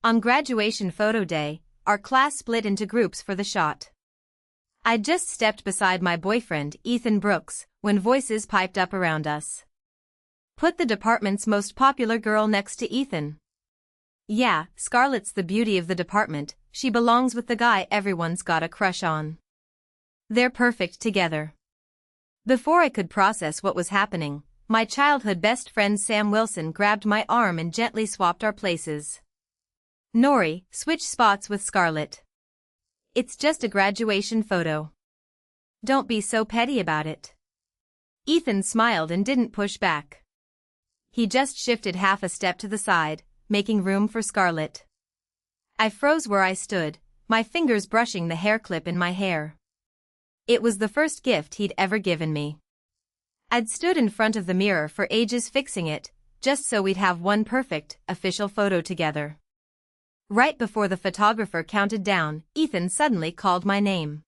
On graduation photo day, our class split into groups for the shot. I'd just stepped beside my boyfriend, Ethan Brooks, when voices piped up around us. Put the department's most popular girl next to Ethan. Yeah, Scarlett's the beauty of the department, she belongs with the guy everyone's got a crush on. They're perfect together. Before I could process what was happening, my childhood best friend Sam Wilson grabbed my arm and gently swapped our places. Nori, switch spots with Scarlett. It's just a graduation photo. Don't be so petty about it. Ethan smiled and didn't push back. He just shifted half a step to the side, making room for Scarlett. I froze where I stood, my fingers brushing the hair clip in my hair. It was the first gift he'd ever given me. I'd stood in front of the mirror for ages fixing it, just so we'd have one perfect, official photo together. Right before the photographer counted down, Ethan suddenly called my name.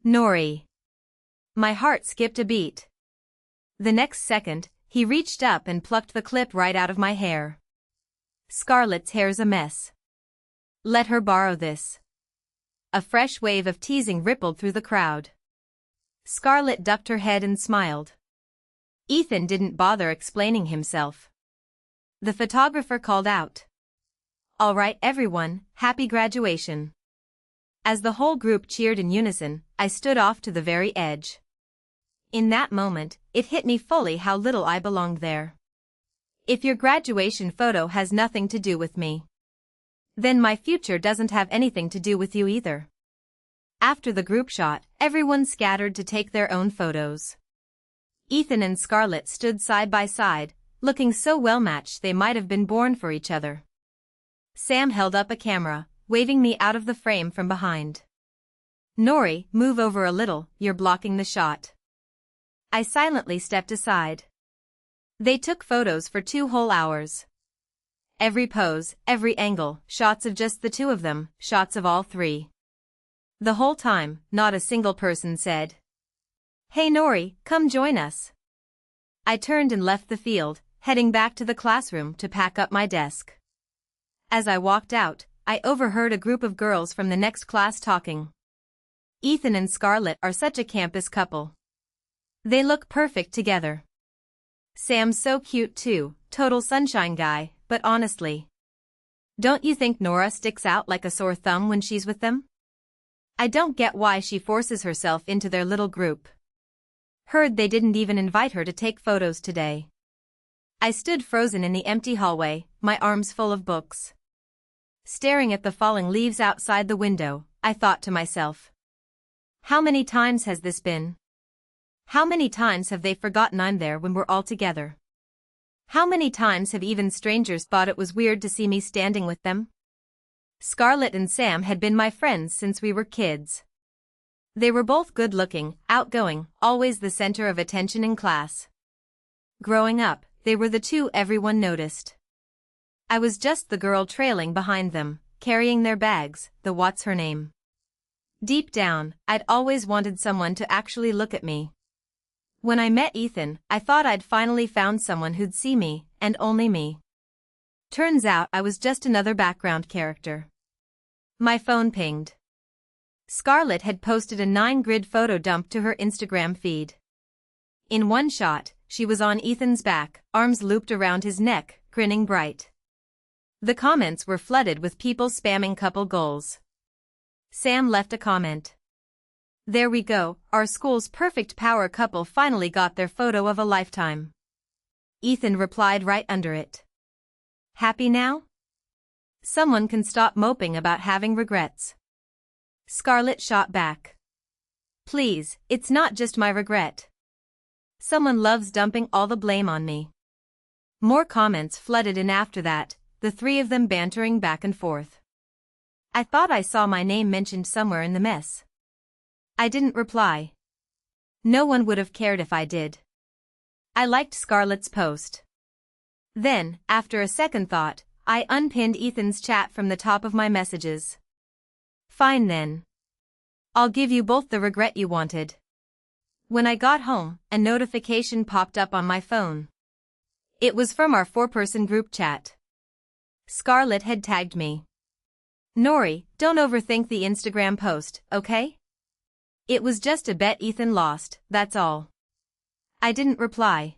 Nori. My heart skipped a beat. The next second, he reached up and plucked the clip right out of my hair. Scarlett's hair's a mess. Let her borrow this. A fresh wave of teasing rippled through the crowd. Scarlett ducked her head and smiled. Ethan didn't bother explaining himself. The photographer called out. All right everyone, happy graduation. As the whole group cheered in unison, I stood off to the very edge. In that moment, it hit me fully how little I belonged there. If your graduation photo has nothing to do with me, then my future doesn't have anything to do with you either. After the group shot, everyone scattered to take their own photos. Ethan and Scarlett stood side by side, looking so well-matched they might have been born for each other. Sam held up a camera, waving me out of the frame from behind. Nori, move over a little, you're blocking the shot. I silently stepped aside. They took photos for 2 whole hours. Every pose, every angle, shots of just the two of them, shots of all three. The whole time, not a single person said, "Hey Nori, come join us." I turned and left the field, heading back to the classroom to pack up my desk. As I walked out, I overheard a group of girls from the next class talking. Ethan and Scarlett are such a campus couple. They look perfect together. Sam's so cute too, total sunshine guy, but honestly, don't you think Nora sticks out like a sore thumb when she's with them? I don't get why she forces herself into their little group. Heard they didn't even invite her to take photos today. I stood frozen in the empty hallway, my arms full of books. Staring at the falling leaves outside the window, I thought to myself, how many times has this been? How many times have they forgotten I'm there when we're all together? How many times have even strangers thought it was weird to see me standing with them? Scarlett and Sam had been my friends since we were kids. They were both good-looking, outgoing, always the center of attention in class. Growing up, they were the two everyone noticed. I was just the girl trailing behind them, carrying their bags, the what's her name. Deep down, I'd always wanted someone to actually look at me. When I met Ethan, I thought I'd finally found someone who'd see me, and only me. Turns out I was just another background character. My phone pinged. Scarlett had posted a 9-grid photo dump to her Instagram feed. In one shot, she was on Ethan's back, arms looped around his neck, grinning bright. The comments were flooded with people spamming couple goals. Sam left a comment. There we go, our school's perfect power couple finally got their photo of a lifetime. Ethan replied right under it. Happy now? Someone can stop moping about having regrets. Scarlett shot back. Please, it's not just my regret. Someone loves dumping all the blame on me. More comments flooded in after that, the three of them bantering back and forth. I thought I saw my name mentioned somewhere in the mess. I didn't reply. No one would have cared if I did. I liked Scarlett's post. Then, after a second thought, I unpinned Ethan's chat from the top of my messages. Fine then. I'll give you both the regret you wanted. When I got home, a notification popped up on my phone. It was from our 4-person group chat. Scarlett had tagged me. Nori, don't overthink the Instagram post, okay? It was just a bet Ethan lost, that's all. I didn't reply.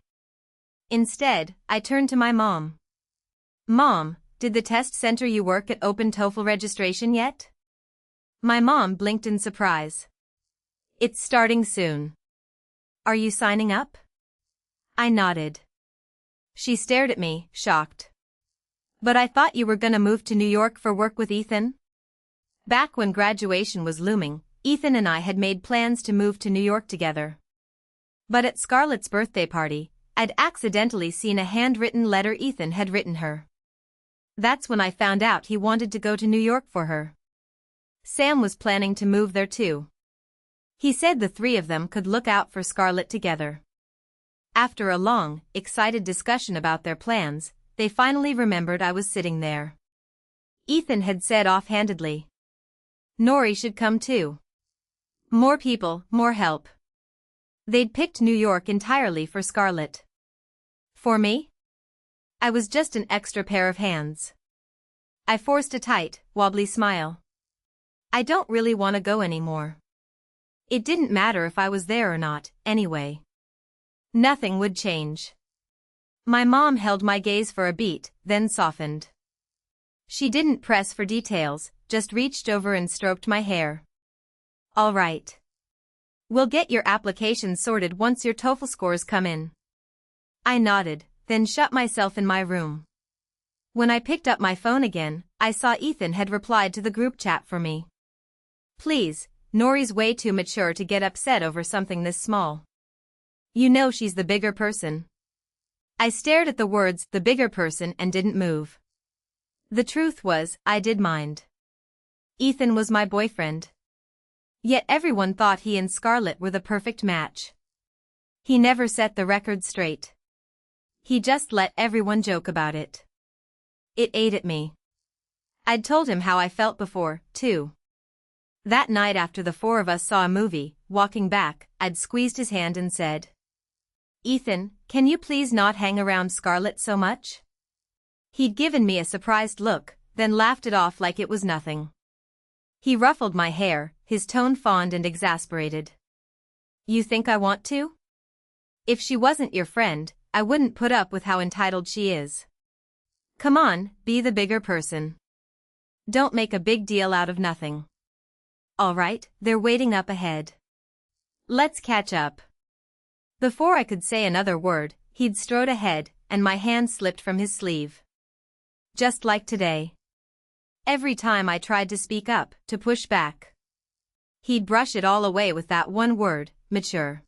Instead, I turned to my mom. Mom, did the test center you work at open TOEFL registration yet? My mom blinked in surprise. It's starting soon. Are you signing up? I nodded. She stared at me, shocked. But I thought you were gonna move to New York for work with Ethan? Back when graduation was looming, Ethan and I had made plans to move to New York together. But at Scarlett's birthday party, I'd accidentally seen a handwritten letter Ethan had written her. That's when I found out he wanted to go to New York for her. Sam was planning to move there too. He said the three of them could look out for Scarlett together. After a long, excited discussion about their plans, they finally remembered I was sitting there. Ethan had said offhandedly, Nori should come too. More people, more help. They'd picked New York entirely for Scarlett. For me? I was just an extra pair of hands. I forced a tight, wobbly smile. I don't really want to go anymore. It didn't matter if I was there or not, anyway. Nothing would change. My mom held my gaze for a beat, then softened. She didn't press for details, just reached over and stroked my hair. All right. We'll get your application sorted once your TOEFL scores come in. I nodded, then shut myself in my room. When I picked up my phone again, I saw Ethan had replied to the group chat for me. Please, Nori's way too mature to get upset over something this small. You know she's the bigger person. I stared at the words, the bigger person, and didn't move. The truth was, I did mind. Ethan was my boyfriend. Yet everyone thought he and Scarlett were the perfect match. He never set the record straight. He just let everyone joke about it. It ate at me. I'd told him how I felt before, too. That night after the four of us saw a movie, walking back, I'd squeezed his hand and said, Ethan, can you please not hang around Scarlett so much? He'd given me a surprised look, then laughed it off like it was nothing. He ruffled my hair, his tone fond and exasperated. You think I want to? If she wasn't your friend, I wouldn't put up with how entitled she is. Come on, be the bigger person. Don't make a big deal out of nothing. All right, they're waiting up ahead. Let's catch up. Before I could say another word, he'd strode ahead, and my hand slipped from his sleeve. Just like today. Every time I tried to speak up, to push back, he'd brush it all away with that one word, mature.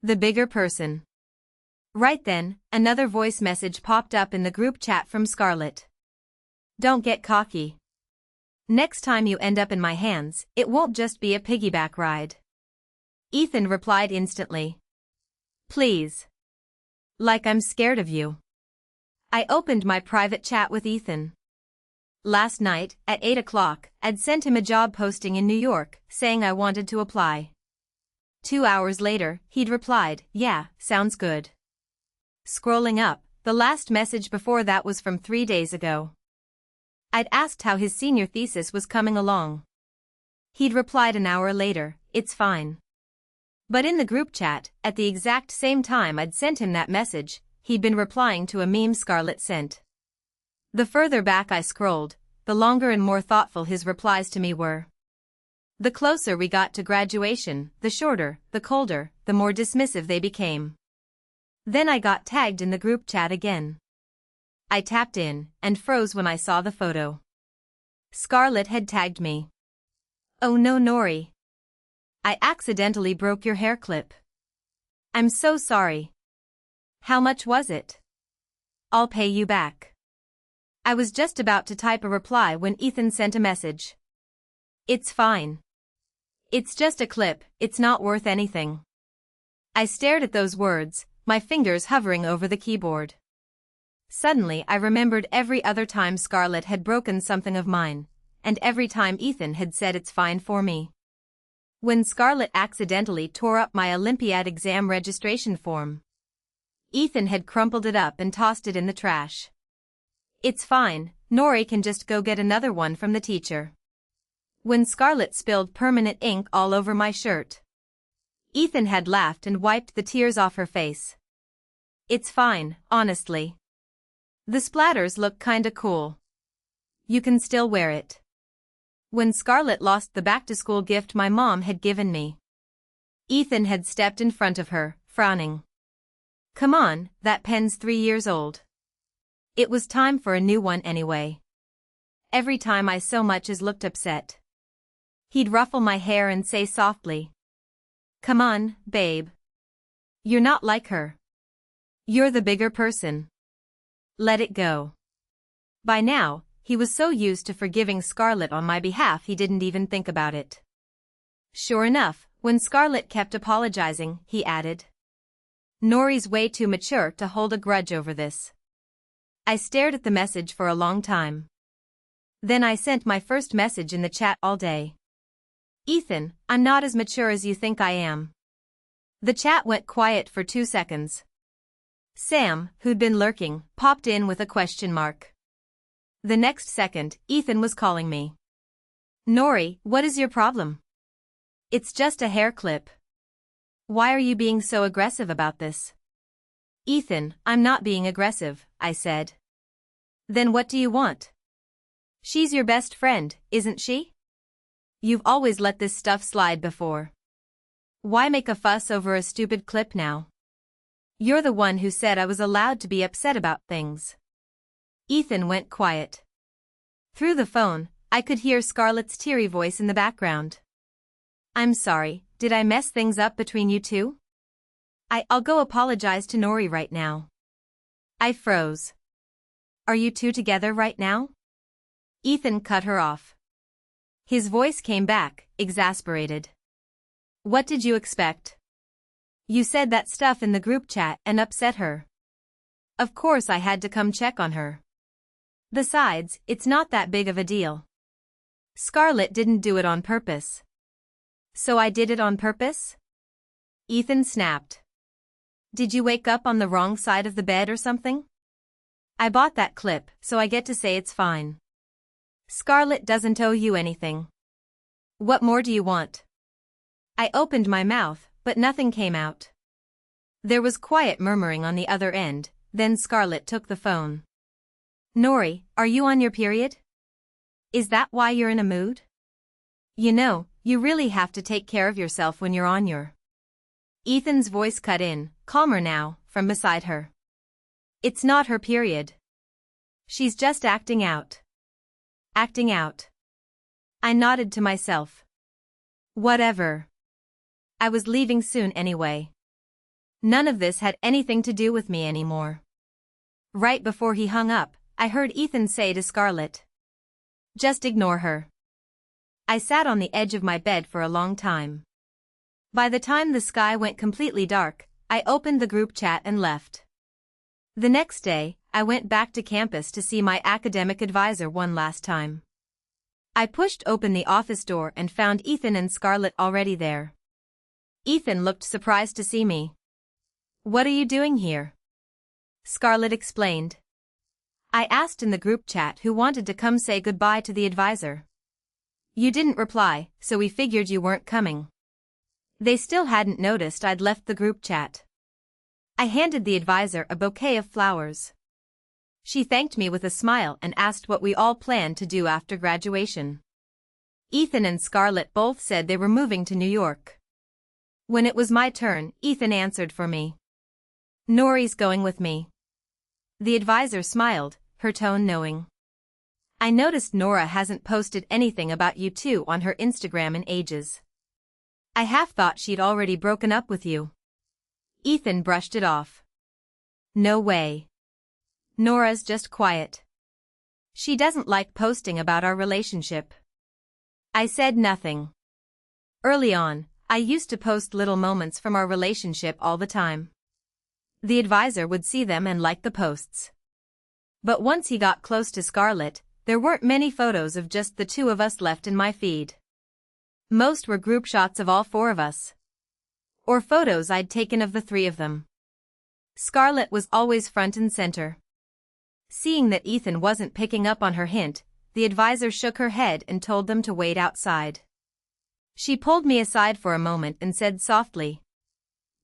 The bigger person. Right then, another voice message popped up in the group chat from Scarlett. Don't get cocky. Next time you end up in my hands, it won't just be a piggyback ride. Ethan replied instantly. Please. Like I'm scared of you. I opened my private chat with Ethan. Last night, at 8 o'clock, I'd sent him a job posting in New York, saying I wanted to apply. 2 hours later, he'd replied, yeah, sounds good. Scrolling up, the last message before that was from 3 days ago. I'd asked how his senior thesis was coming along. He'd replied an hour later, it's fine. But in the group chat, at the exact same time I'd sent him that message, he'd been replying to a meme Scarlett sent. The further back I scrolled, the longer and more thoughtful his replies to me were. The closer we got to graduation, the shorter, the colder, the more dismissive they became. Then I got tagged in the group chat again. I tapped in, and froze when I saw the photo. Scarlett had tagged me. Oh no, Nori. I accidentally broke your hair clip. I'm so sorry. How much was it? I'll pay you back. I was just about to type a reply when Ethan sent a message. It's fine. It's just a clip, it's not worth anything. I stared at those words, my fingers hovering over the keyboard. Suddenly I remembered every other time Scarlett had broken something of mine, and every time Ethan had said it's fine for me. When Scarlett accidentally tore up my Olympiad exam registration form, Ethan had crumpled it up and tossed it in the trash. It's fine, Nori can just go get another one from the teacher. When Scarlett spilled permanent ink all over my shirt. Ethan had laughed and wiped the tears off her face. It's fine, honestly. The splatters look kinda cool. You can still wear it. When Scarlett lost the back-to-school gift my mom had given me, Ethan had stepped in front of her, frowning. Come on, that pen's 3 years old. It was time for a new one anyway. Every time I so much as looked upset, he'd ruffle my hair and say softly, "Come on, babe. You're not like her. You're the bigger person. Let it go." By now, he was so used to forgiving Scarlett on my behalf he didn't even think about it. Sure enough, when Scarlett kept apologizing, he added, "Nori's way too mature to hold a grudge over this." I stared at the message for a long time. Then I sent my first message in the chat all day. "Ethan, I'm not as mature as you think I am." The chat went quiet for 2 seconds. Sam, who'd been lurking, popped in with a question mark. The next second, Ethan was calling me. "Nori, what is your problem?" "It's just a hair clip." "Why are you being so aggressive about this?" "Ethan, I'm not being aggressive," I said. "Then what do you want?" "She's your best friend, isn't she? You've always let this stuff slide before. Why make a fuss over a stupid clip now? You're the one who said I was allowed to be upset about things." Ethan went quiet. Through the phone, I could hear Scarlett's teary voice in the background. "I'm sorry, did I mess things up between you two? I'll go apologize to Nori right now." I froze. "Are you two together right now?" Ethan cut her off. His voice came back, exasperated. "What did you expect? You said that stuff in the group chat and upset her. Of course I had to come check on her. Besides, it's not that big of a deal. Scarlett didn't do it on purpose." "So I did it on purpose?" Ethan snapped. "Did you wake up on the wrong side of the bed or something? I bought that clip, so I get to say it's fine. Scarlett doesn't owe you anything. What more do you want?" I opened my mouth, but nothing came out. There was quiet murmuring on the other end, then Scarlett took the phone. "Nori, are you on your period? Is that why you're in a mood? You know, you really have to take care of yourself when you're on your..." Ethan's voice cut in, calmer now, from beside her. "It's not her period. She's just acting out." "Acting out?" I nodded to myself. Whatever. I was leaving soon anyway. None of this had anything to do with me anymore. Right before he hung up, I heard Ethan say to Scarlett, "Just ignore her." I sat on the edge of my bed for a long time. By the time the sky went completely dark, I opened the group chat and left. The next day, I went back to campus to see my academic advisor one last time. I pushed open the office door and found Ethan and Scarlett already there. Ethan looked surprised to see me. "What are you doing here?" Scarlett explained. "I asked in the group chat who wanted to come say goodbye to the advisor. You didn't reply, so we figured you weren't coming." They still hadn't noticed I'd left the group chat. I handed the advisor a bouquet of flowers. She thanked me with a smile and asked what we all planned to do after graduation. Ethan and Scarlett both said they were moving to New York. When it was my turn, Ethan answered for me. "Nori's going with me." The advisor smiled, her tone knowing. "I noticed Nora hasn't posted anything about you two on her Instagram in ages. I half thought she'd already broken up with you." Ethan brushed it off. "No way. Nora's just quiet. She doesn't like posting about our relationship." I said nothing. Early on, I used to post little moments from our relationship all the time. The advisor would see them and like the posts. But once he got close to Scarlett, there weren't many photos of just the two of us left in my feed. Most were group shots of all four of us. Or photos I'd taken of the three of them. Scarlett was always front and center. Seeing that Ethan wasn't picking up on her hint, the advisor shook her head and told them to wait outside. She pulled me aside for a moment and said softly,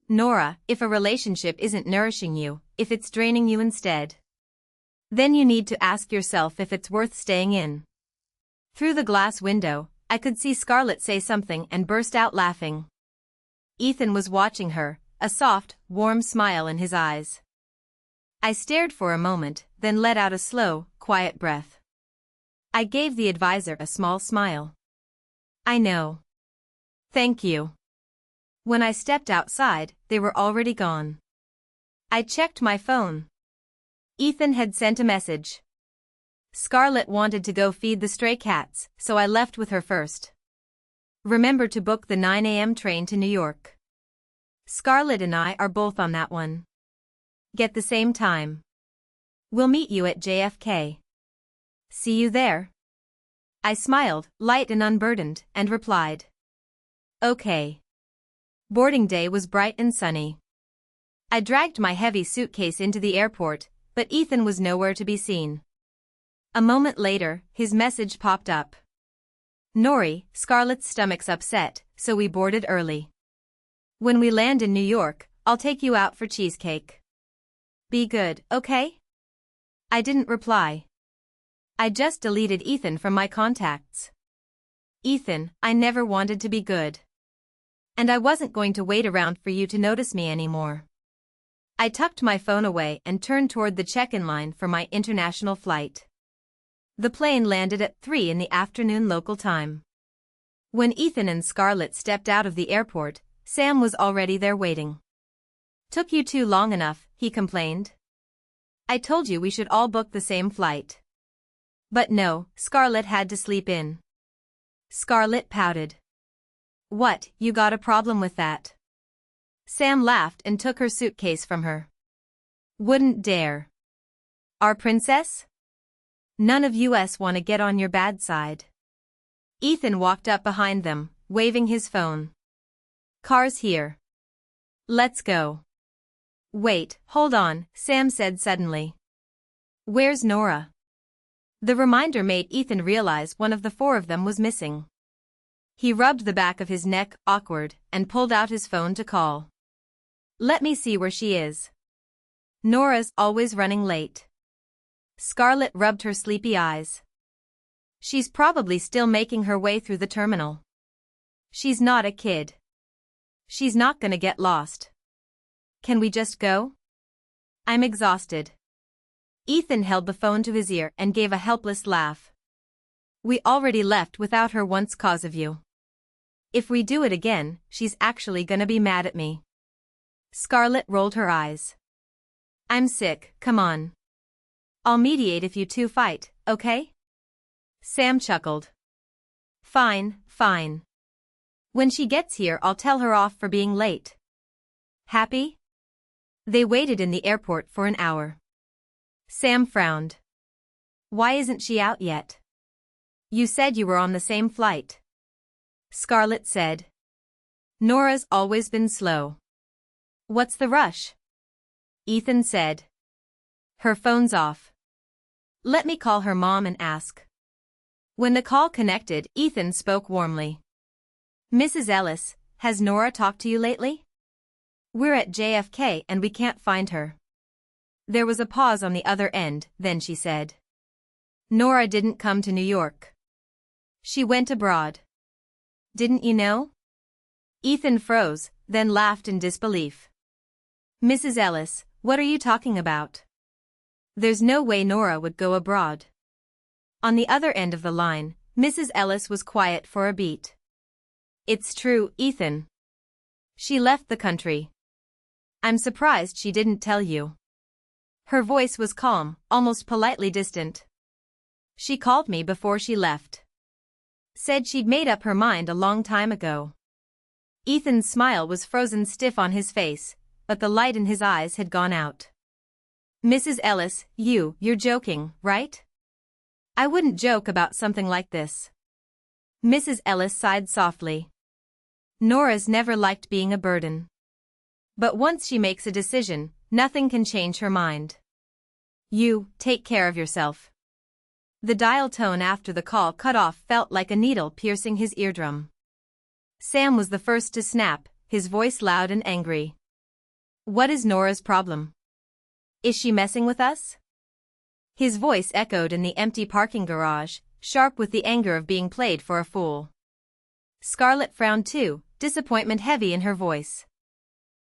"Nora, if a relationship isn't nourishing you, if it's draining you instead, then you need to ask yourself if it's worth staying in." Through the glass window, I could see Scarlett say something and burst out laughing. Ethan was watching her, a soft, warm smile in his eyes. I stared for a moment, then let out a slow, quiet breath. I gave the advisor a small smile. "I know. Thank you." When I stepped outside, they were already gone. I checked my phone. Ethan had sent a message. Scarlett wanted to go feed the stray cats, so I left with her first. "Remember to book the 9 a.m. train to New York. Scarlett and I are both on that one. Get the same time. We'll meet you at JFK. See you there." I smiled, light and unburdened, and replied, "Okay." Boarding day was bright and sunny. I dragged my heavy suitcase into the airport, but Ethan was nowhere to be seen. A moment later, his message popped up. "Nori, Scarlett's stomach's upset, so we boarded early. When we land in New York, I'll take you out for cheesecake. Be good, okay?" I didn't reply. I just deleted Ethan from my contacts. Ethan, I never wanted to be good. And I wasn't going to wait around for you to notice me anymore. I tucked my phone away and turned toward the check-in line for my international flight. The plane landed at 3 in the afternoon local time. When Ethan and Scarlett stepped out of the airport, Sam was already there waiting. "Took you too long enough," he complained. "I told you we should all book the same flight." But no, Scarlett had to sleep in. Scarlett pouted. "What, you got a problem with that?" Sam laughed and took her suitcase from her. "Wouldn't dare. Our princess? None of us want to get on your bad side." Ethan walked up behind them, waving his phone. "Car's here. Let's go." "Wait, hold on," Sam said suddenly. "Where's Nora?" The reminder made Ethan realize one of the four of them was missing. He rubbed the back of his neck, awkward, and pulled out his phone to call. "Let me see where she is. Nora's always running late." Scarlett rubbed her sleepy eyes. "She's probably still making her way through the terminal. She's not a kid. She's not gonna get lost. Can we just go? I'm exhausted." Ethan held the phone to his ear and gave a helpless laugh. "We already left without her once cause of you. If we do it again, she's actually gonna be mad at me." Scarlett rolled her eyes. "I'm sick, come on. I'll mediate if you two fight, okay?" Sam chuckled. "Fine, fine. When she gets here I'll tell her off for being late. Happy?" They waited in the airport for an hour. Sam frowned. "Why isn't she out yet? You said you were on the same flight." Scarlett said. "Nora's always been slow. What's the rush?" Ethan said. "Her phone's off. Let me call her mom and ask." When the call connected, Ethan spoke warmly. "Mrs. Ellis, has Nora talked to you lately? We're at JFK and we can't find her." There was a pause on the other end, then she said. "Nora didn't come to New York. She went abroad. Didn't you know?" Ethan froze, then laughed in disbelief. "Mrs. Ellis, what are you talking about? There's no way Nora would go abroad." On the other end of the line, Mrs. Ellis was quiet for a beat. "It's true, Ethan. She left the country. I'm surprised she didn't tell you." Her voice was calm, almost politely distant. "She called me before she left. Said she'd made up her mind a long time ago." Ethan's smile was frozen stiff on his face, but the light in his eyes had gone out. "Mrs. Ellis, you're joking, right? I wouldn't joke about something like this." Mrs. Ellis sighed softly. "Nora's never liked being a burden. But once she makes a decision, nothing can change her mind. You, take care of yourself. The dial tone after the call cut off felt like a needle piercing his eardrum. Sam was the first to snap, his voice loud and angry. What is Nora's problem? Is she messing with us? His voice echoed in the empty parking garage, sharp with the anger of being played for a fool. Scarlett frowned too, disappointment heavy in her voice.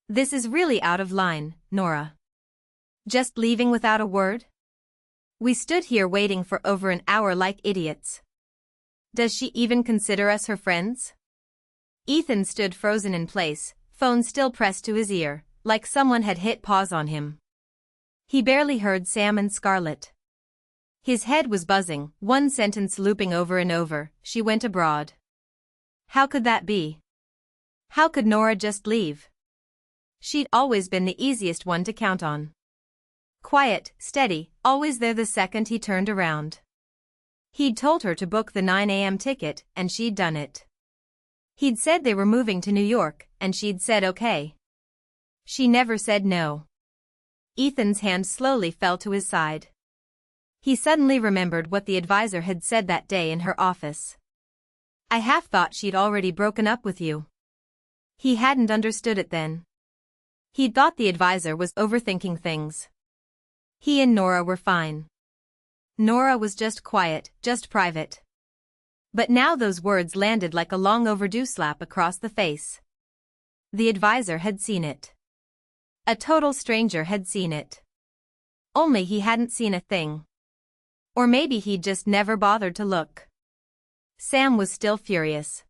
This is really out of line, Nora. Just leaving without a word? We stood here waiting for over an hour like idiots. Does she even consider us her friends? Ethan stood frozen in place, phone still pressed to his ear, like someone had hit pause on him. He barely heard Sam and Scarlett. His head was buzzing, one sentence looping over and over, she went abroad. How could that be? How could Nora just leave? She'd always been the easiest one to count on. Quiet, steady, always there the second he turned around. He'd told her to book the 9 a.m. ticket, and she'd done it. He'd said they were moving to New York, and she'd said okay. She never said no. Ethan's hand slowly fell to his side. He suddenly remembered what the advisor had said that day in her office. I half thought she'd already broken up with you. He hadn't understood it then. He'd thought the advisor was overthinking things. He and Nora were fine. Nora was just quiet, just private. But now those words landed like a long overdue slap across the face. The advisor had seen it. A total stranger had seen it. Only he hadn't seen a thing. Or maybe he'd just never bothered to look. Sam was still furious.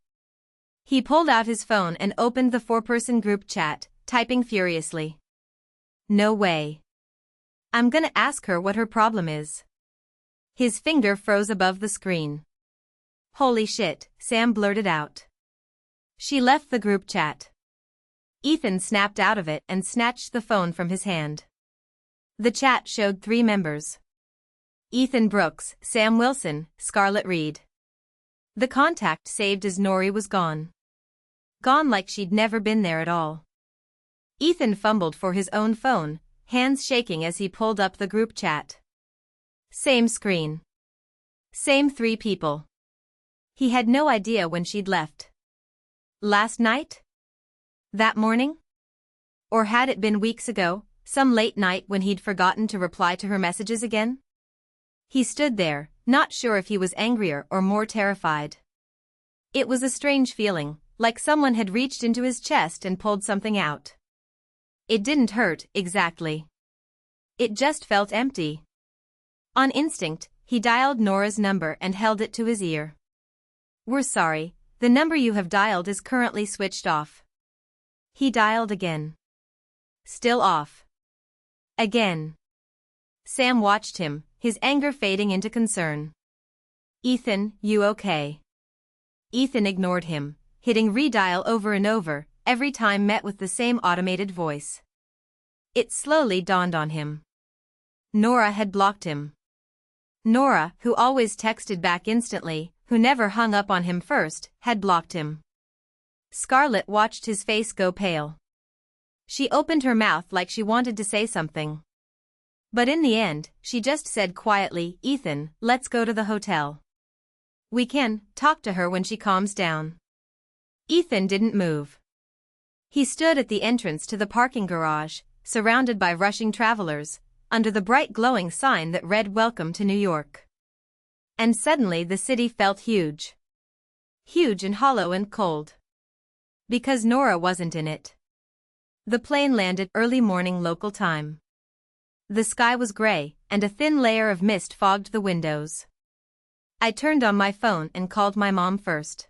He pulled out his phone and opened the 4-person group chat, typing furiously. No way. I'm gonna ask her what her problem is. His finger froze above the screen. Holy shit, Sam blurted out. She left the group chat. Ethan snapped out of it and snatched the phone from his hand. The chat showed 3 members. Ethan Brooks, Sam Wilson, Scarlett Reed. The contact saved as Nori was gone. Gone like she'd never been there at all. Ethan fumbled for his own phone, hands shaking as he pulled up the group chat. Same screen. Same 3 people. He had no idea when she'd left. Last night? That morning? Or had it been weeks ago, some late night when he'd forgotten to reply to her messages again? He stood there, not sure if he was angrier or more terrified. It was a strange feeling, like someone had reached into his chest and pulled something out. It didn't hurt, exactly. It just felt empty. On instinct, he dialed Nora's number and held it to his ear. We're sorry, the number you have dialed is currently switched off. He dialed again. Still off. Again. Sam watched him, his anger fading into concern. Ethan, you okay? Ethan ignored him, hitting redial over and over, every time met with the same automated voice. It slowly dawned on him. Nora had blocked him. Nora, who always texted back instantly, who never hung up on him first, had blocked him. Scarlett watched his face go pale. She opened her mouth like she wanted to say something. But in the end, she just said quietly, Ethan, let's go to the hotel. We can talk to her when she calms down. Ethan didn't move. He stood at the entrance to the parking garage, surrounded by rushing travelers, under the bright glowing sign that read Welcome to New York. And suddenly the city felt huge. Huge and hollow and cold. Because Nora wasn't in it. The plane landed early morning local time. The sky was gray, and a thin layer of mist fogged the windows. I turned on my phone and called my mom first.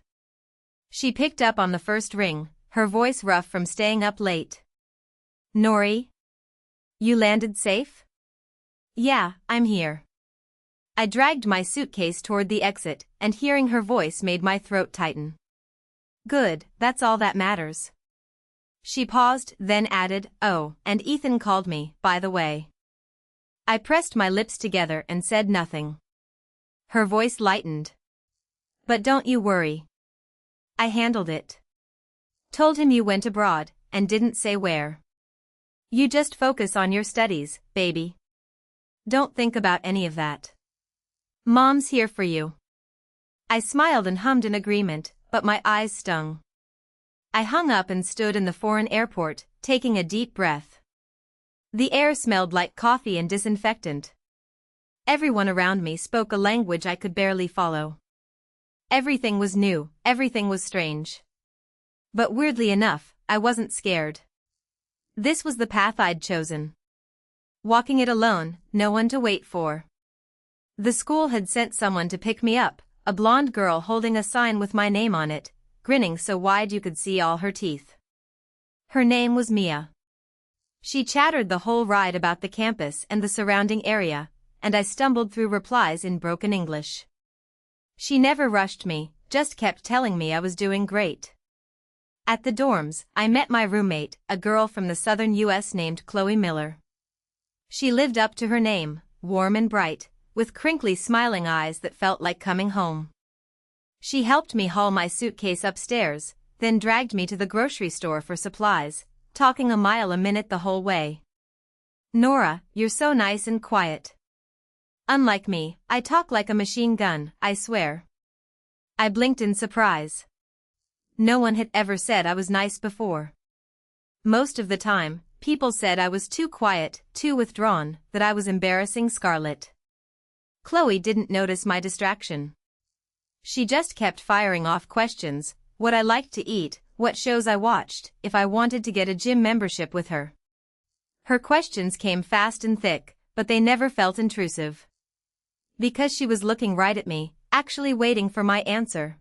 She picked up on the first ring, her voice rough from staying up late. Nori? You landed safe? Yeah, I'm here. I dragged my suitcase toward the exit, and hearing her voice made my throat tighten. Good, that's all that matters. She paused, then added, oh, and Ethan called me, by the way. I pressed my lips together and said nothing. Her voice lightened. But don't you worry. I handled it. Told him you went abroad, and didn't say where. You just focus on your studies, baby. Don't think about any of that. Mom's here for you. I smiled and hummed in agreement, but my eyes stung. I hung up and stood in the foreign airport, taking a deep breath. The air smelled like coffee and disinfectant. Everyone around me spoke a language I could barely follow. Everything was new, everything was strange. But weirdly enough, I wasn't scared. This was the path I'd chosen. Walking it alone, no one to wait for. The school had sent someone to pick me up, a blonde girl holding a sign with my name on it, grinning so wide you could see all her teeth. Her name was Mia. She chattered the whole ride about the campus and the surrounding area, and I stumbled through replies in broken English. She never rushed me, just kept telling me I was doing great. At the dorms, I met my roommate, a girl from the southern US named Chloe Miller. She lived up to her name, warm and bright, with crinkly smiling eyes that felt like coming home. She helped me haul my suitcase upstairs, then dragged me to the grocery store for supplies, talking a mile a minute the whole way. Nora, you're so nice and quiet. Unlike me, I talk like a machine gun, I swear. I blinked in surprise. No one had ever said I was nice before. Most of the time, people said I was too quiet, too withdrawn, that I was embarrassing Scarlett. Chloe didn't notice my distraction. She just kept firing off questions, what I liked to eat, what shows I watched, if I wanted to get a gym membership with her. Her questions came fast and thick, but they never felt intrusive. Because she was looking right at me, actually waiting for my answer.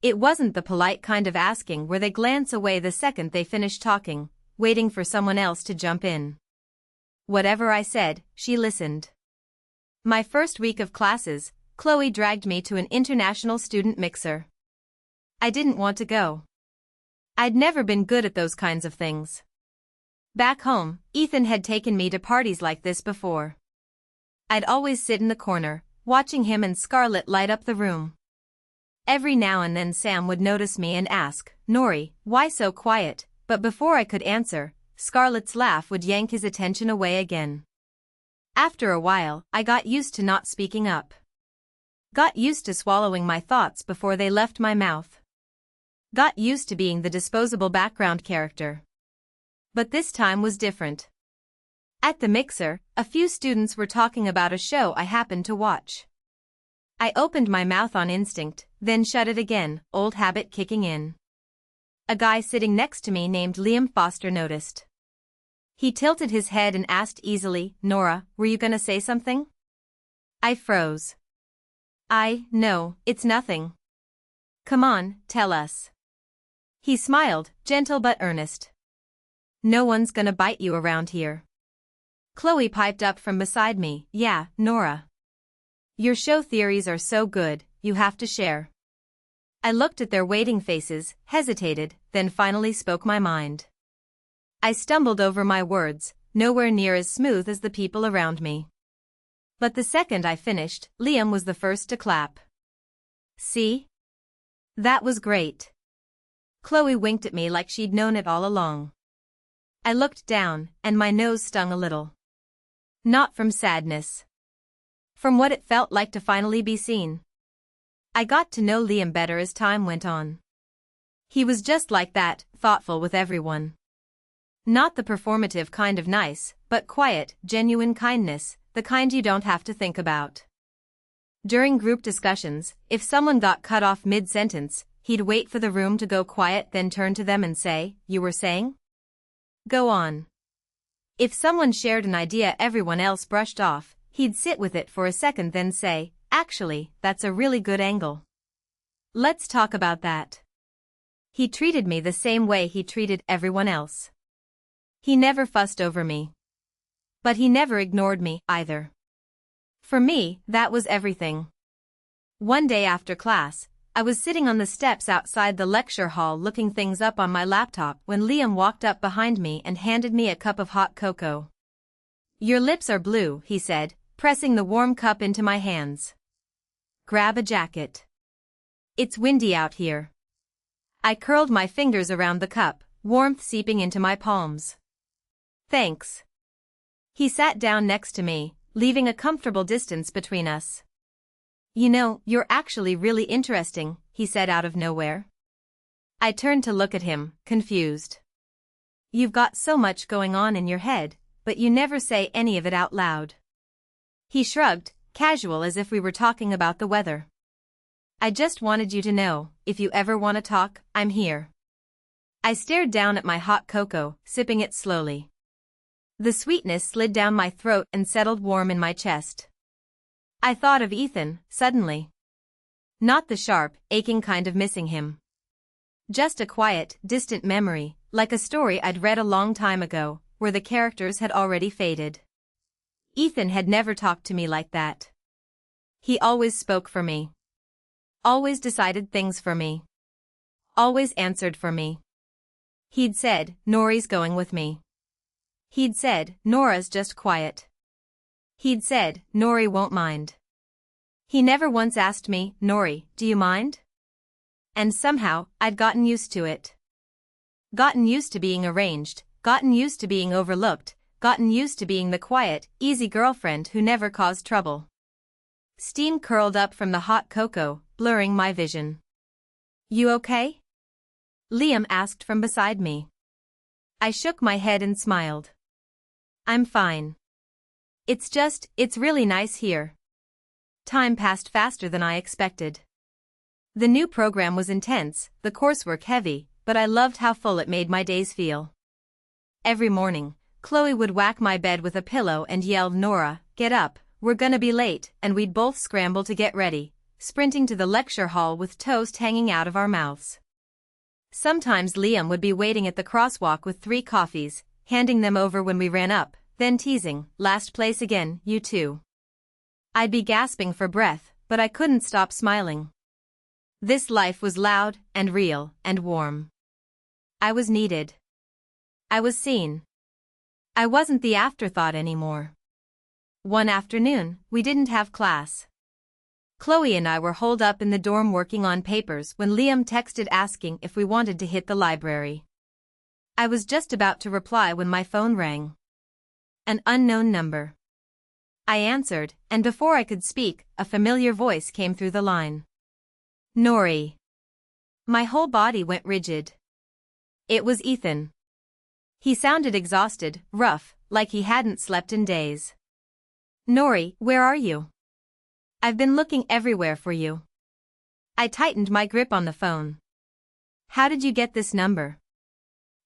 It wasn't the polite kind of asking where they glance away the second they finish talking, waiting for someone else to jump in. Whatever I said, she listened. My first week of classes, Chloe dragged me to an international student mixer. I didn't want to go. I'd never been good at those kinds of things. Back home, Ethan had taken me to parties like this before. I'd always sit in the corner, watching him and Scarlett light up the room. Every now and then Sam would notice me and ask, "Nori, why so quiet?" But before I could answer, Scarlett's laugh would yank his attention away again. After a while, I got used to not speaking up. Got used to swallowing my thoughts before they left my mouth. Got used to being the disposable background character. But this time was different. At the mixer, a few students were talking about a show I happened to watch. I opened my mouth on instinct, then shut it again, old habit kicking in. A guy sitting next to me named Liam Foster noticed. He tilted his head and asked easily, "Nora, were you gonna say something?" I froze. No, it's nothing. Come on, tell us. He smiled, gentle but earnest. No one's gonna bite you around here. Chloe piped up from beside me, "Yeah, Nora. Your show theories are so good, you have to share." I looked at their waiting faces, hesitated, then finally spoke my mind. I stumbled over my words, nowhere near as smooth as the people around me. But the second I finished, Liam was the first to clap. "See? That was great." Chloe winked at me like she'd known it all along. I looked down, and my nose stung a little. Not from sadness. From what it felt like to finally be seen. I got to know Liam better as time went on. He was just like that, thoughtful with everyone. Not the performative kind of nice, but quiet, genuine kindness, the kind you don't have to think about. During group discussions, if someone got cut off mid-sentence, he'd wait for the room to go quiet, then turn to them and say, "You were saying? Go on." If someone shared an idea everyone else brushed off, he'd sit with it for a second then say, "Actually, that's a really good angle. Let's talk about that." He treated me the same way he treated everyone else. He never fussed over me. But he never ignored me, either. For me, that was everything. One day after class, I was sitting on the steps outside the lecture hall looking things up on my laptop when Liam walked up behind me and handed me a cup of hot cocoa. "Your lips are blue," he said, pressing the warm cup into my hands. "Grab a jacket. It's windy out here." I curled my fingers around the cup, warmth seeping into my palms. "Thanks." He sat down next to me, leaving a comfortable distance between us. "You know, you're actually really interesting," he said out of nowhere. I turned to look at him, confused. "You've got so much going on in your head, but you never say any of it out loud." He shrugged, casual as if we were talking about the weather. "I just wanted you to know, if you ever want to talk, I'm here." I stared down at my hot cocoa, sipping it slowly. The sweetness slid down my throat and settled warm in my chest. I thought of Ethan, suddenly. Not the sharp, aching kind of missing him. Just a quiet, distant memory, like a story I'd read a long time ago, where the characters had already faded. Ethan had never talked to me like that. He always spoke for me. Always decided things for me. Always answered for me. He'd said, "Nori's going with me." He'd said, "Nora's just quiet." He'd said, "Nori won't mind." He never once asked me, "Nori, do you mind?" And somehow, I'd gotten used to it. Gotten used to being arranged, gotten used to being overlooked, gotten used to being the quiet, easy girlfriend who never caused trouble. Steam curled up from the hot cocoa, blurring my vision. "You okay?" Liam asked from beside me. I shook my head and smiled. "I'm fine. It's really nice here." Time passed faster than I expected. The new program was intense, the coursework heavy, but I loved how full it made my days feel. Every morning, Chloe would whack my bed with a pillow and yell, "Nora, get up, we're gonna be late," and we'd both scramble to get ready, sprinting to the lecture hall with toast hanging out of our mouths. Sometimes Liam would be waiting at the crosswalk with 3 coffees, handing them over when we ran up, then teasing, "Last place again, you two." I'd be gasping for breath, but I couldn't stop smiling. This life was loud, and real, and warm. I was needed. I was seen. I wasn't the afterthought anymore. One afternoon, we didn't have class. Chloe and I were holed up in the dorm working on papers when Liam texted asking if we wanted to hit the library. I was just about to reply when my phone rang. An unknown number. I answered, and before I could speak, a familiar voice came through the line. "Nori." My whole body went rigid. It was Ethan. He sounded exhausted, rough, like he hadn't slept in days. "Nori, where are you? I've been looking everywhere for you." I tightened my grip on the phone. "How did you get this number?"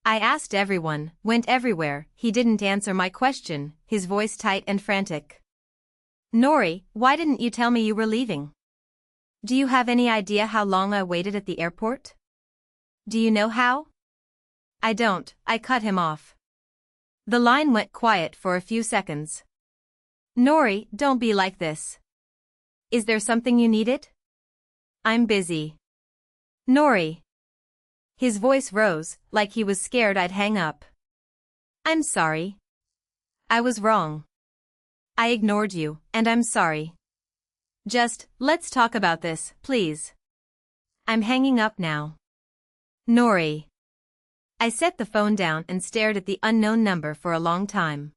I asked everyone, went everywhere. He didn't answer my question, his voice tight and frantic. "Nori, why didn't you tell me you were leaving? Do you have any idea how long I waited at the airport? Do you know how?" "I don't," I cut him off. The line went quiet for a few seconds. "Nori, don't be like this. Is there something you needed?" "I'm busy." "Nori." His voice rose, like he was scared I'd hang up. "I'm sorry. I was wrong. I ignored you, and I'm sorry. Just, let's talk about this, please. I'm hanging up now." "Nori." I set the phone down and stared at the unknown number for a long time.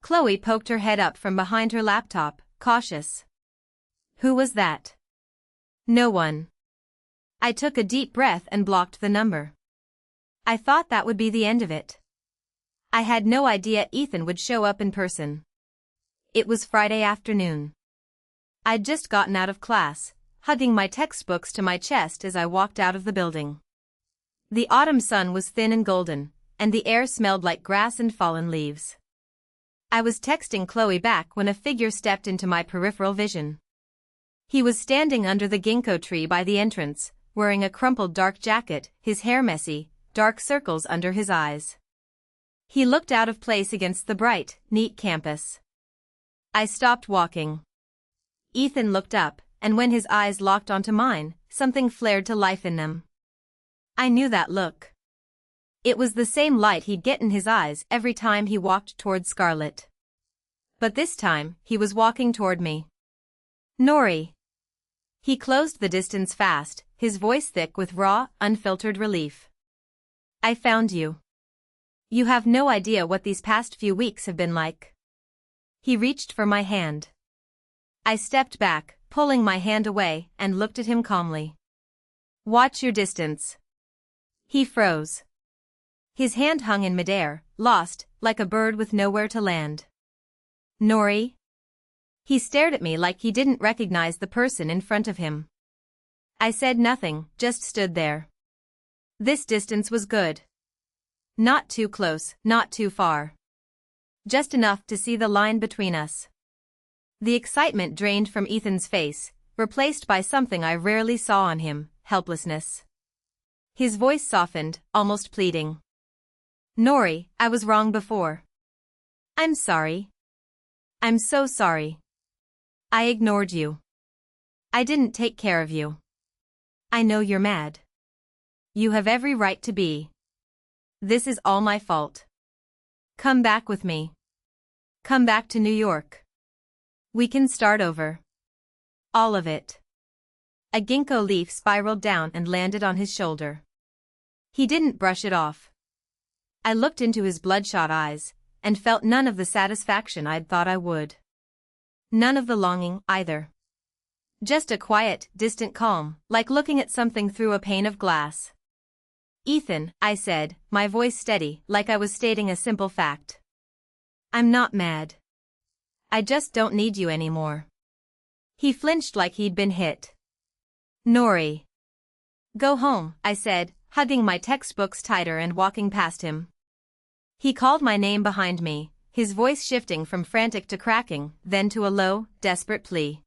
Chloe poked her head up from behind her laptop, cautious. "Who was that?" "No one." I took a deep breath and blocked the number. I thought that would be the end of it. I had no idea Ethan would show up in person. It was Friday afternoon. I'd just gotten out of class, hugging my textbooks to my chest as I walked out of the building. The autumn sun was thin and golden, and the air smelled like grass and fallen leaves. I was texting Chloe back when a figure stepped into my peripheral vision. He was standing under the ginkgo tree by the entrance, wearing a crumpled dark jacket, his hair messy, dark circles under his eyes. He looked out of place against the bright, neat campus. I stopped walking. Ethan looked up, and when his eyes locked onto mine, something flared to life in them. I knew that look. It was the same light he'd get in his eyes every time he walked toward Scarlett. But this time, he was walking toward me. "Nori." He closed the distance fast, his voice thick with raw, unfiltered relief. "I found you. You have no idea what these past few weeks have been like. He reached for my hand. I stepped back, pulling my hand away, and looked at him calmly. Watch your distance. He froze. His hand hung in midair, lost, like a bird with nowhere to land. Nori? He stared at me like he didn't recognize the person in front of him. I said nothing, just stood there. This distance was good. Not too close, not too far. Just enough to see the line between us. The excitement drained from Ethan's face, replaced by something I rarely saw on him, helplessness. His voice softened, almost pleading. Nori, I was wrong before. I'm sorry. I'm so sorry. I ignored you. I didn't take care of you. I know you're mad. You have every right to be. This is all my fault. Come back with me. Come back to New York. We can start over. All of it. A ginkgo leaf spiraled down and landed on his shoulder. He didn't brush it off. I looked into his bloodshot eyes, and felt none of the satisfaction I'd thought I would. None of the longing, either. Just a quiet, distant calm, like looking at something through a pane of glass. Ethan, I said, my voice steady, like I was stating a simple fact. I'm not mad. I just don't need you anymore. He flinched like he'd been hit. Nori. Go home, I said, hugging my textbooks tighter and walking past him. He called my name behind me, his voice shifting from frantic to cracking, then to a low, desperate plea.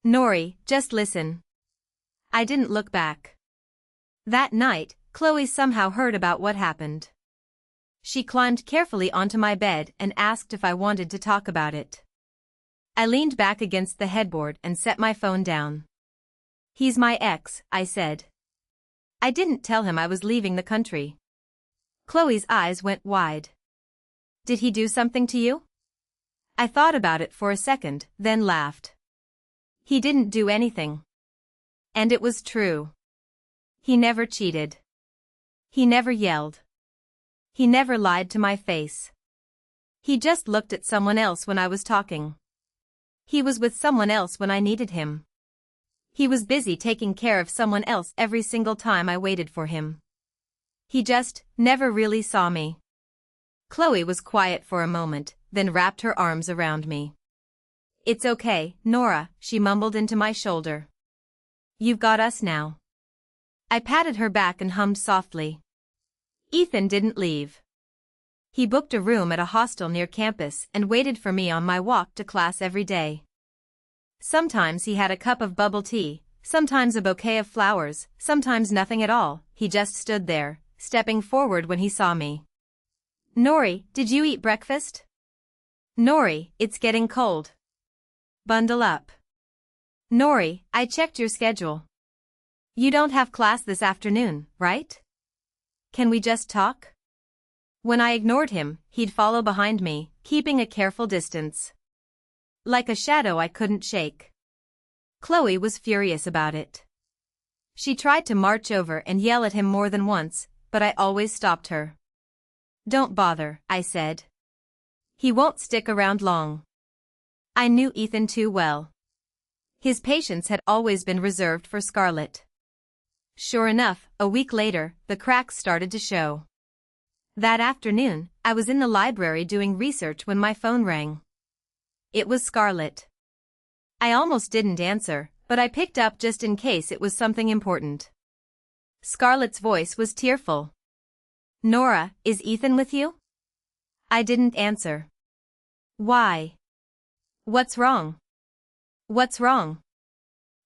Nori, just listen. I didn't look back. That night, Chloe somehow heard about what happened. She climbed carefully onto my bed and asked if I wanted to talk about it. I leaned back against the headboard and set my phone down. He's my ex, I said. I didn't tell him I was leaving the country. Chloe's eyes went wide. Did he do something to you? I thought about it for a second, then laughed. He didn't do anything. And it was true. He never cheated. He never yelled. He never lied to my face. He just looked at someone else when I was talking. He was with someone else when I needed him. He was busy taking care of someone else every single time I waited for him. He just never really saw me. Chloe was quiet for a moment, then wrapped her arms around me. It's okay, Nora, she mumbled into my shoulder. You've got us now. I patted her back and hummed softly. Ethan didn't leave. He booked a room at a hostel near campus and waited for me on my walk to class every day. Sometimes he had a cup of bubble tea, sometimes a bouquet of flowers, sometimes nothing at all. He just stood there, stepping forward when he saw me. Nori, did you eat breakfast? Nori, it's getting cold. Bundle up. Nori, I checked your schedule. You don't have class this afternoon, right? Can we just talk? When I ignored him, he'd follow behind me, keeping a careful distance. Like a shadow I couldn't shake. Chloe was furious about it. She tried to march over and yell at him more than once, but I always stopped her. Don't bother, I said. He won't stick around long. I knew Ethan too well. His patience had always been reserved for Scarlett. Sure enough, a week later, the cracks started to show. That afternoon, I was in the library doing research when my phone rang. It was Scarlett. I almost didn't answer, but I picked up just in case it was something important. Scarlett's voice was tearful. Nora, is Ethan with you? I didn't answer. Why? What's wrong? What's wrong?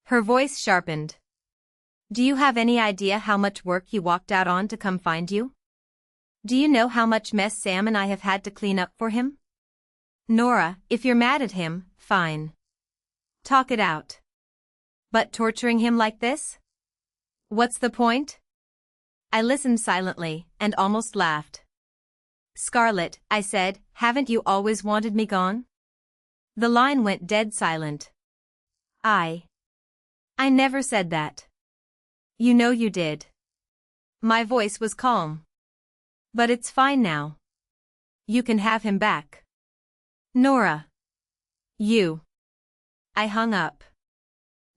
Her voice sharpened. Do you have any idea how much work he walked out on to come find you? Do you know how much mess Sam and I have had to clean up for him? Nora, if you're mad at him, fine. Talk it out. But torturing him like this? What's the point? I listened silently, and almost laughed. Scarlett, I said, haven't you always wanted me gone? The line went dead silent. I never said that. You know you did. My voice was calm. But it's fine now. You can have him back. Nora. You. I hung up.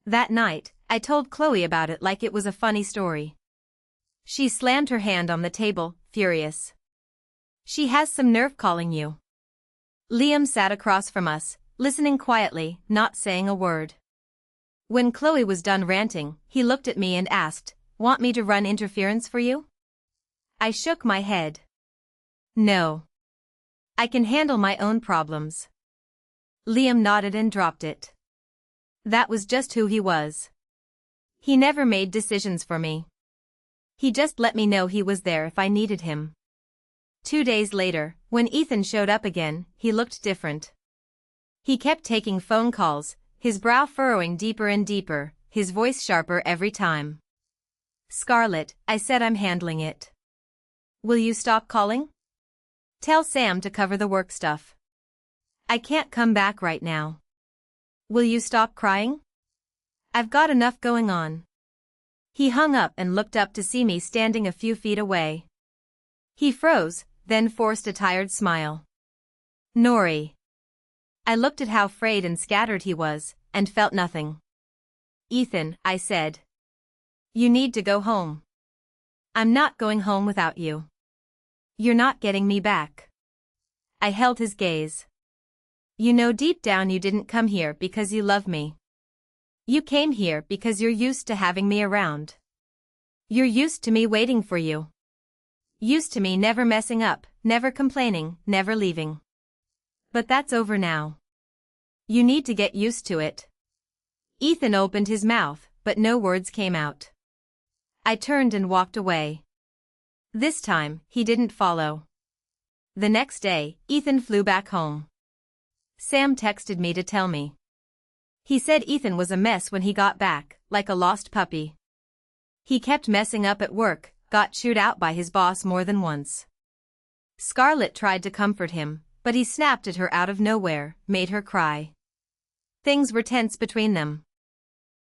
That night, I told Chloe about it like it was a funny story. She slammed her hand on the table, furious. She has some nerve calling you. Liam sat across from us, listening quietly, not saying a word. When Chloe was done ranting, he looked at me and asked, "Want me to run interference for you?" I shook my head. No. I can handle my own problems. Liam nodded and dropped it. That was just who he was. He never made decisions for me. He just let me know he was there if I needed him. 2 days later, when Ethan showed up again, he looked different. He kept taking phone calls, his brow furrowing deeper and deeper, his voice sharper every time. "Scarlett," I said, "I'm handling it. Will you stop calling? Tell Sam to cover the work stuff. I can't come back right now. Will you stop crying? I've got enough going on." He hung up and looked up to see me standing a few feet away. He froze, then forced a tired smile. "Nori." I looked at how frayed and scattered he was, and felt nothing. "Ethan," I said. "You need to go home. I'm not going home without you. You're not getting me back." I held his gaze. "You know deep down you didn't come here because you love me. You came here because you're used to having me around. You're used to me waiting for you. Used to me never messing up, never complaining, never leaving. But that's over now. You need to get used to it." Ethan opened his mouth, but no words came out. I turned and walked away. This time, he didn't follow. The next day, Ethan flew back home. Sam texted me to tell me. He said Ethan was a mess when he got back, like a lost puppy. He kept messing up at work, got chewed out by his boss more than once. Scarlett tried to comfort him, but he snapped at her out of nowhere, made her cry. Things were tense between them.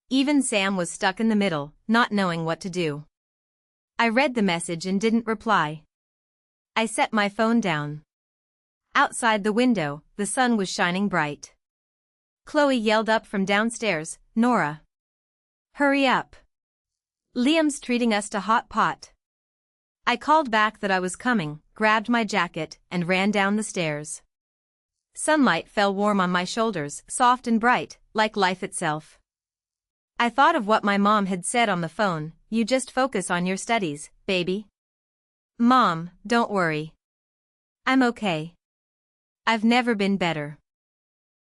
Even Sam was stuck in the middle, not knowing what to do. I read the message and didn't reply. I set my phone down. Outside the window, the sun was shining bright. Chloe yelled up from downstairs, "Nora! Hurry up! Liam's treating us to hot pot." I called back that I was coming, grabbed my jacket, and ran down the stairs. Sunlight fell warm on my shoulders, soft and bright, like life itself. I thought of what my mom had said on the phone, "You just focus on your studies, baby." Mom, don't worry. I'm okay. I've never been better.